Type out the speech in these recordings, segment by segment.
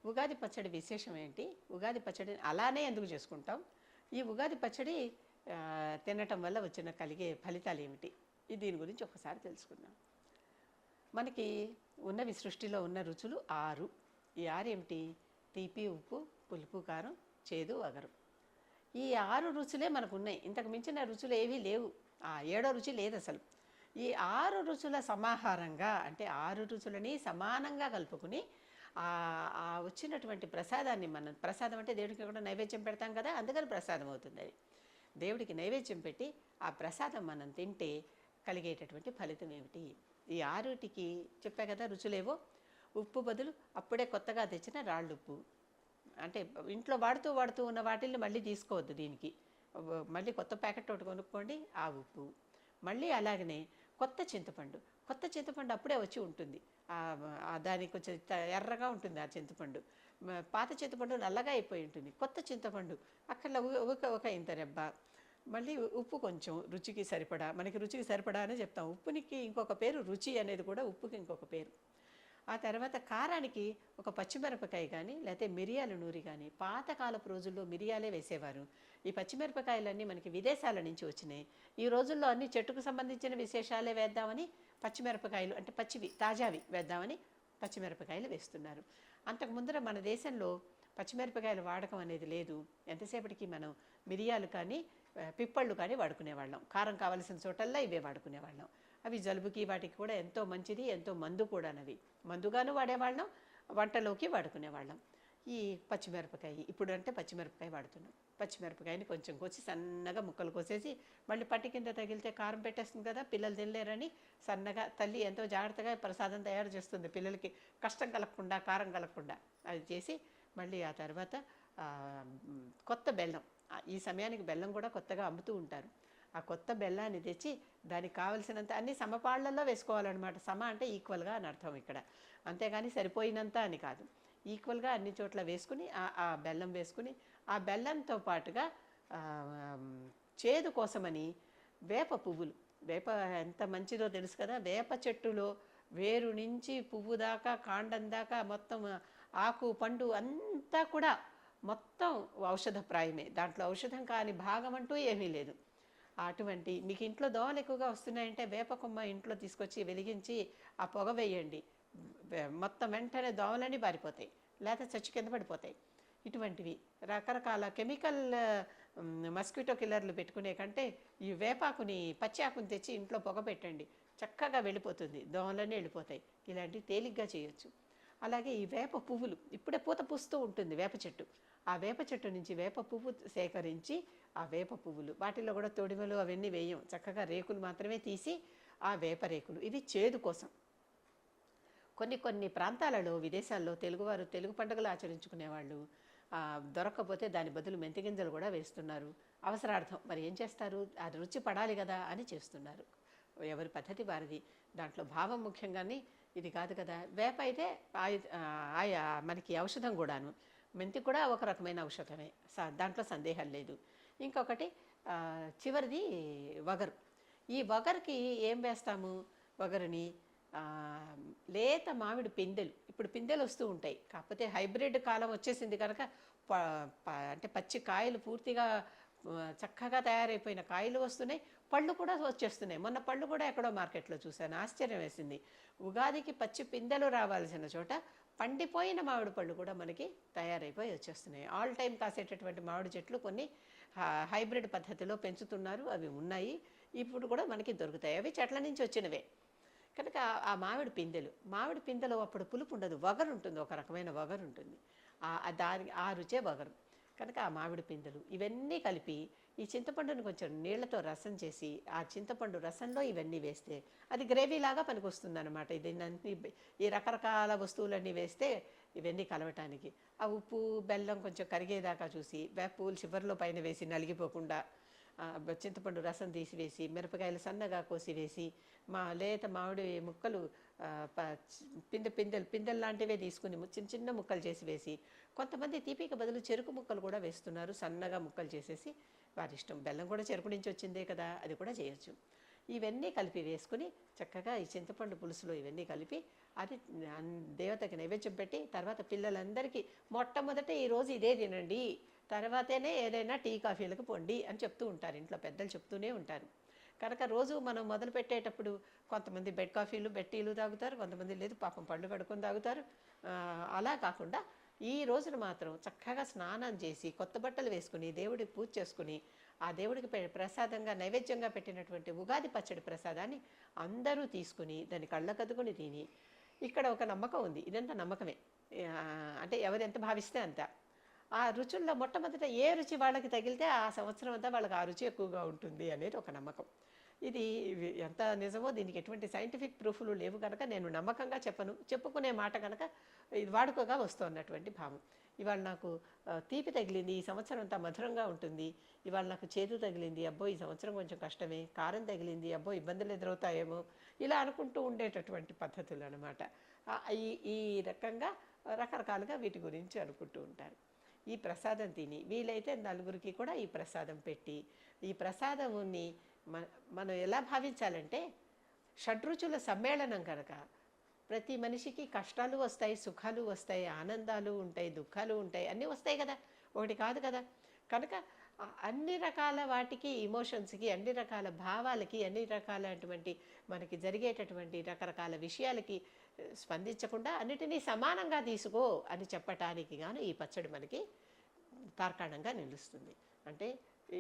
ఉగాది పచ్చడి విశేషం ఏంటి? ఉగాది పచ్చడిని అలానే ఎందుకు చేసుకుంటాం? ఈ ఉగాది పచ్చడి తినటం వల్ల కలిగే ఫలితాలు ఏమిటి? దీని గురించి ఒకసారి తెలుసుకుందాం. మనకి ఉన్నవి సృష్టిలో ఉన్న రుచులు 6. ఈ 6 ఏమిటి? తీపి, ఉప్పు, పులుపు, కారం, చేదు, వగరు. ఈ 6 రుచులే మనకు ఉన్నాయి. ఇంతకు మించిన రుచులు ఏవీ లేవు. ఏడో రుచి లేదు అసలు. ఈ 6 రుచుల సమాహారంగా, అంటే 6 రుచులని సమానంగా కలుపుకుని వచ్చినటువంటి ప్రసాదాన్ని, మనం ప్రసాదం అంటే దేవుడికి కూడా నైవేద్యం పెడతాం కదా, అందుకని ప్రసాదం అవుతుంది. అది దేవుడికి నైవేద్యం పెట్టి ఆ ప్రసాదం మనం తింటే కలిగేటటువంటి ఫలితం ఏమిటి? ఈ 6టికి చెప్పా కదా రుచులేవో. ఉప్పు బదులు అప్పుడే కొత్తగా తెచ్చిన రాళ్ళుప్పు, అంటే ఇంట్లో వాడుతూ ఉన్న వాటిల్ని మళ్ళీ తీసుకోవద్దు. దీనికి మళ్ళీ కొత్త ప్యాకెట్ ఒకటి కొనుక్కోండి. ఆ ఉప్పు మళ్ళీ అలాగనే కొత్త చింతపండు అప్పుడే వచ్చి ఉంటుంది. దానికి కొంచెం ఎర్రగా ఉంటుంది ఆ చింతపండు. పాత చింతపండు నల్లగా అయిపోయి ఉంటుంది. కొత్త చింతపండు అక్కడ ఒక ఇంత రెబ్బ. మళ్ళీ ఉప్పు కొంచెం రుచికి సరిపడా, మనకి రుచికి సరిపడా అని చెప్తాం. ఉప్పునికి ఇంకొక పేరు రుచి అనేది కూడా, ఉప్పుకి ఇంకొక పేరు. ఆ తర్వాత కారానికి ఒక పచ్చిమిరపకాయ కానీ, లేకపోతే మిరియాల నూరి కానీ. పాతకాలపు రోజుల్లో మిరియాలే వేసేవారు. ఈ పచ్చిమిరపకాయలన్నీ మనకి విదేశాల నుంచి వచ్చినాయి. ఈ రోజుల్లో అన్ని చెట్టుకు సంబంధించిన విశేషాలే వేద్దామని పచ్చిమిరపకాయలు, అంటే పచ్చివి తాజావి వేద్దామని పచ్చిమిరపకాయలు వేస్తున్నారు. అంతకు ముందర మన దేశంలో పచ్చిమిరపకాయల వాడకం అనేది లేదు. ఎంతసేపటికి మనం మిరియాలు కానీ పిప్పళ్ళు కానీ వాడుకునేవాళ్ళం. కారం కావలసిన చోటల్లా ఇవే వాడుకునేవాళ్ళం. అవి జలుబుకి వాటికి కూడా ఎంతో మంచిది, ఎంతో మందు కూడానవి. మందుగాను వాడేవాళ్ళం, వంటలోకి వాడుకునేవాళ్ళం. ఈ పచ్చిమిరపకాయ, ఇప్పుడు అంటే పచ్చిమిరపకాయ వాడుతున్నాం. పచ్చిమిరపకాయని కొంచెం కోసి సన్నగా ముక్కలు కోసేసి, మళ్ళీ పట్టి కింద తగిలితే కారం పెట్టేస్తుంది కదా, పిల్లలు తినలేరని సన్నగా తల్లి ఎంతో జాగ్రత్తగా ప్రసాదం తయారు చేస్తుంది. పిల్లలకి కష్టం కలగకుండా, కారం కలగకుండా అది చేసి, మళ్ళీ ఆ తర్వాత కొత్త బెల్లం. ఈ సమయానికి బెల్లం కూడా కొత్తగా అమ్ముతూ ఉంటారు. ఆ కొత్త బెల్లాన్ని తెచ్చి దానికి కావలసినంత అన్ని సమపాళ్లలో వేసుకోవాలన్నమాట. సమ అంటే ఈక్వల్గా అని అర్థం ఇక్కడ. అంతేగాని సరిపోయినంత అని కాదు. ఈక్వల్గా అన్ని చోట్ల వేసుకుని ఆ బెల్లం వేసుకుని, ఆ బెల్లంతో పాటుగా చేదు కోసమని వేప పువ్వులు. వేప ఎంత మంచిదో తెలుసు కదా. వేప చెట్టులో వేరు నుంచి పువ్వు దాకా, కాండం దాకా మొత్తం ఆకు పండు అంతా కూడా మొత్తం ఔషధప్రాయమే. దాంట్లో ఔషధం కాని భాగం అంటూ ఏమీ లేదు. అటువంటి, మీకు ఇంట్లో దోమలు ఎక్కువగా వస్తున్నాయంటే వేప కొమ్మ ఇంట్లో తీసుకొచ్చి వెలిగించి ఆ పొగ వేయండి. మొత్తం వెంటనే దోమలన్నీ పారిపోతాయి, లేకపోతే చచ్చి కింద పడిపోతాయి. ఇటువంటివి రకరకాల కెమికల్ మస్కిటో కిల్లర్లు పెట్టుకునే కంటే ఈ వేపాకుని, పచ్చి ఆకుని తెచ్చి ఇంట్లో పొగ పెట్టండి, చక్కగా వెళ్ళిపోతుంది, దోమలన్నీ వెళ్ళిపోతాయి. ఇలాంటివి తేలిగ్గా చేయొచ్చు. అలాగే ఈ వేప పువ్వులు, ఇప్పుడే పూత పూస్తూ ఉంటుంది వేప చెట్టు. ఆ వేప చెట్టు నుంచి వేప పువ్వు సేకరించి, ఆ వేప పువ్వులు, వాటిల్లో కూడా తొడిమలు అవన్నీ వేయం, చక్కగా రేకులు మాత్రమే తీసి ఆ వేప రేకులు. ఇది చేదు కోసం. కొన్ని ప్రాంతాలలో, విదేశాల్లో తెలుగువారు తెలుగు పండుగలు ఆచరించుకునేవాళ్ళు దొరక్కపోతే దాని బదులు మెంతిగింజలు కూడా వేస్తున్నారు అవసరార్థం. మరి ఏం చేస్తారు, అది రుచి పడాలి కదా అని చేస్తున్నారు. ఎవరి పద్ధతి వారిది. దాంట్లో భావం ముఖ్యంగాని ఇది కాదు కదా. వేప అయితే మనకి ఔషధం కూడాను. మెంతి కూడా ఒక రకమైన ఔషధమే, దాంట్లో సందేహం లేదు. ఇంకొకటి చివరిది వగరు. ఈ వగరుకి ఏం వేస్తాము? వగరుని లేత మామిడి పిందెలు, ఇప్పుడు పిందెలు వస్తూ ఉంటాయి. కాకపోతే హైబ్రిడ్ కాలం వచ్చేసింది కనుక అంటే పచ్చి కాయలు పూర్తిగా చక్కగా తయారైపోయిన కాయలు వస్తున్నాయి, పళ్ళు కూడా వచ్చేస్తున్నాయి. మొన్న పళ్ళు కూడా ఎక్కడో మార్కెట్లో చూశాను, ఆశ్చర్యం వేసింది. ఉగాదికి పచ్చి పిందెలు రావాల్సిన చోట పండిపోయిన మామిడి పళ్ళు కూడా మనకి తయారైపోయి వచ్చేస్తున్నాయి. ఆల్ టైం కాసేటటువంటి మామిడి చెట్లు కొన్ని హైబ్రిడ్ పద్ధతిలో పెంచుతున్నారు, అవి ఉన్నాయి, ఇప్పుడు కూడా మనకి దొరుకుతాయి. అవి చెట్ల నుంచి వచ్చినవే కనుక ఆ మామిడి పిందెలు అప్పుడు పులుపు ఉండదు, వగరు ఉంటుంది, ఒక రకమైన వగరు ఉంటుంది. ఆ రుచే వగరు. కనుక ఆ మామిడి పిందెలు ఇవన్నీ కలిపి ఈ చింతపండుని కొంచెం నీళ్లతో రసం చేసి, ఆ చింతపండు రసంలో ఇవన్నీ వేస్తే అది గ్రేవీలాగా పనికొస్తుంది అనమాట. దీన్ని ఈ రకరకాల వస్తువులన్నీ వేస్తే ఇవన్నీ కలవటానికి ఆ ఉప్పు బెల్లం కొంచెం కరిగేదాకా చూసి, వేప పువ్వులు చివరిలో పైన వేసి నలిగిపోకుండా, చింతపండు రసం తీసివేసి, మిరపకాయలు సన్నగా కోసి వేసి, లేత మామిడి ముక్కలు పిందెలు లాంటివే తీసుకుని చిన్న చిన్న ముక్కలు చేసి వేసి, కొంతమంది తీపికి బదులు చెరుకు ముక్కలు కూడా వేస్తున్నారు, సన్నగా ముక్కలు చేసేసి, వారి ఇష్టం. బెల్లం కూడా చెరుకు నుంచి వచ్చిందే కదా, అది కూడా చేయొచ్చు. ఇవన్నీ కలిపి వేసుకుని చక్కగా ఈ చింతపండు పులుసులో ఇవన్నీ కలిపి అది దేవతకి నైవేద్యం పెట్టి తర్వాత పిల్లలందరికీ మొట్టమొదట ఈరోజు ఇదే తినండి, తర్వాతనే ఏదైనా టీ కాఫీలకు పొండి అని చెప్తూ ఉంటారు, ఇంట్లో పెద్దలు చెప్తూనే ఉంటారు. కనుక రోజు మనం మొదలు పెట్టేటప్పుడు కొంతమంది బెడ్ కాఫీలు బెడ్ టీలు తాగుతారు, కొంతమంది లేదు పాపం పళ్ళు కడుక్కొని తాగుతారు. అలా కాకుండా ఈ రోజున మాత్రం చక్కగా స్నానం చేసి కొత్త బట్టలు వేసుకుని దేవుడికి పూజ చేసుకుని ఆ దేవుడికి ప్రసాదంగా నైవేద్యంగా పెట్టినటువంటి ఉగాది పచ్చడి ప్రసాదాన్ని అందరూ తీసుకుని దాన్ని కళ్ళకద్దుకొని తిని, ఇక్కడ ఒక నమ్మకం ఉంది, ఇదంతా నమ్మకమే, అంటే ఎవరు ఎంత భావిస్తే అంత. ఆ రుచుల్లో మొట్టమొదట ఏ రుచి వాళ్ళకి తగిలితే ఆ సంవత్సరం అంతా వాళ్ళకి ఆ రుచి ఎక్కువగా ఉంటుంది అనేది ఒక నమ్మకం. ఇది ఎంత నిజమో దీనికి ఎటువంటి సైంటిఫిక్ ప్రూఫ్లు లేవు కనుక నేను నమ్మకంగా చెప్పను, చెప్పుకునే మాట కనుక ఇది వాడుకగా వస్తున్నటువంటి భావం. ఇవాళ నాకు తీపి తగిలింది, ఈ సంవత్సరం అంతా మధురంగా ఉంటుంది. ఇవాళ నాకు చేదు తగిలింది, అబ్బో ఈ సంవత్సరం కొంచెం కష్టమే. కారం తగిలింది, అబ్బో ఇబ్బందులు ఎదురవుతాయేమో, ఇలా అనుకుంటూ ఉండేటటువంటి పద్ధతులు అనమాట. ఈ ఈ రకంగా రకరకాలుగా వీటి గురించి అనుకుంటూ ఉంటారు. ఈ ప్రసాదం తిని వీలైతే నలుగురికి కూడా ఈ ప్రసాదం పెట్టి, ఈ ప్రసాదాన్ని మనం ఎలా భావించాలంటే షడ్రుచుల సమ్మేళనం కనుక ప్రతి మనిషికి కష్టాలు వస్తాయి, సుఖాలు వస్తాయి, ఆనందాలు ఉంటాయి, దుఃఖాలు ఉంటాయి, అన్నీ వస్తాయి కదా, ఒకటి కాదు కదా. కనుక అన్ని రకాల వాటికి ఇమోషన్స్కి, అన్ని రకాల భావాలకి, అన్ని రకాలటువంటి మనకి జరిగేటటువంటి రకరకాల విషయాలకి స్పందించకుండా అన్నిటినీ సమానంగా తీసుకో అని చెప్పటానికి గాను ఈ పచ్చడి మనకి తార్కాణంగా నిలుస్తుంది. అంటే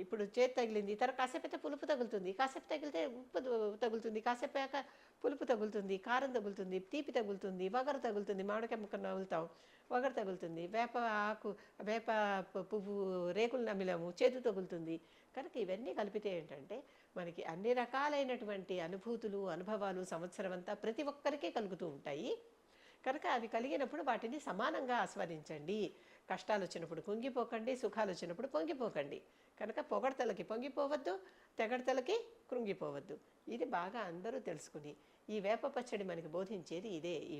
ఇప్పుడు చేతి తగిలింది, తర్వాత కాసేపు అయితే పులుపు తగులుతుంది, కాసేపు తగిలితే ఉప్పు తగులుతుంది, కాసేపాక పులుపు తగులుతుంది, కారం తగులుతుంది, తీపి తగులుతుంది, వగరు తగులుతుంది, మామిడికాయ ముక్క నవ్వులుతాం, వగరు తగులుతుంది, వేప ఆకు వేప పువ్వు రేకులు నమిలము చేతు తగులుతుంది. కనుక ఇవన్నీ కలిపితే ఏంటంటే మనకి అన్ని రకాలైనటువంటి అనుభూతులు అనుభవాలు సంవత్సరం అంతా ప్రతి ఒక్కరికి కలుగుతూ ఉంటాయి. కనుక అవి కలిగినప్పుడు వాటిని సమానంగా ఆస్వాదించండి. కష్టాలు వచ్చినప్పుడు కుంగిపోకండి, సుఖాలు వచ్చినప్పుడు పొంగిపోకండి. కనుక పొగడతలకి పొంగిపోవద్దు, తెగడతలకి కృంగిపోవద్దు. ఇది బాగా అందరూ తెలుసుకుని ఈ వేప పచ్చడి మనకి బోధించేది ఇదే, ఈ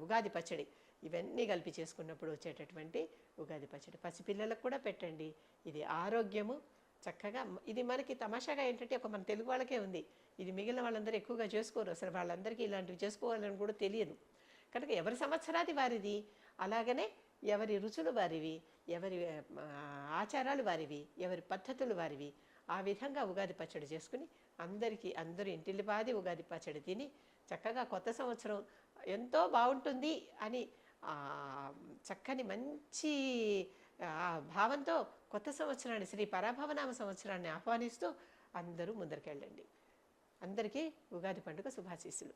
ఉగాది పచ్చడి. ఇవన్నీ కలిపి చేసుకున్నప్పుడు వచ్చేటటువంటి ఉగాది పచ్చడి పసిపిల్లలకు కూడా పెట్టండి. ఇది ఆరోగ్యము చక్కగా. ఇది మనకి తమాషాగా ఏంటంటే ఒక మన తెలుగు వాళ్ళకే ఉంది, ఇది మిగిలిన వాళ్ళందరూ ఎక్కువగా చేసుకోరు, అసలు వాళ్ళందరికీ ఇలాంటివి చేసుకోవాలని కూడా తెలియదు. కనుక ఎవరి సంవత్సరాది వారిది, అలాగనే ఎవరి రుచులు వారివి, ఎవరి ఆచారాలు వారివి, ఎవరి పద్ధతులు వారివి. ఆ విధంగా ఉగాది పచ్చడి చేసుకుని అందరూ ఇంటిల్లిపాది ఉగాది పచ్చడి తిని చక్కగా కొత్త సంవత్సరం ఎంతో బాగుంటుంది అని చక్కని మంచి భావంతో కొత్త సంవత్సరాన్ని, శ్రీ పరాభవనామ సంవత్సరాన్ని ఆహ్వానిస్తూ అందరూ ముందరికెళ్ళండి. అందరికీ ఉగాది పండుగ శుభాశీస్సులు.